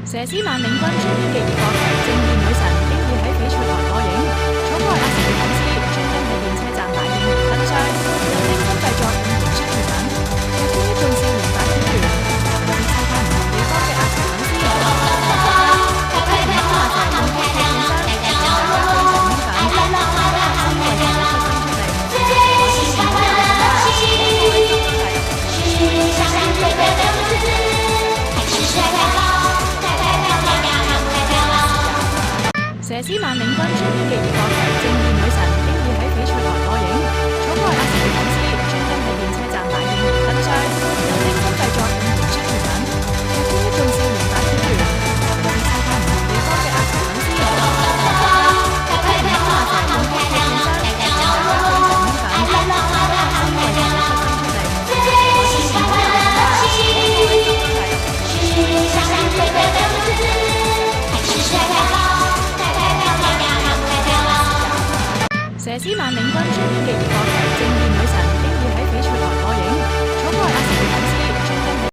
佘詩曼領軍出演嘅熱播劇《正義女神》經已喺翡翠台播映，寵愛阿成嘅粉絲專登喺電車站買應援燈箱，由精心製作應援出品。劇中一眾少年扮演員，來自世界唔同地方嘅阿成粉絲有阿成，劇中唔少阿成用劇嘅變身，令大家非常興奮。好多粉絲為佢嘅出身出力，我之前都有睇啦，我佘詩曼領軍出演嘅熱播劇《正義女神》經已喺翡翠台播映，寵愛阿成嘅粉絲專登喺電車站買應援燈箱，由精心製作應援出品。劇中一眾少年扮演員，來自世界唔同地方嘅阿成粉絲有阿成，劇中唔少阿成用劇嘅變身，令大家非常興奮。好多粉絲為佢嘅出身出力，我之前都有睇啦，我佘詩曼領軍出演嘅熱播劇《正義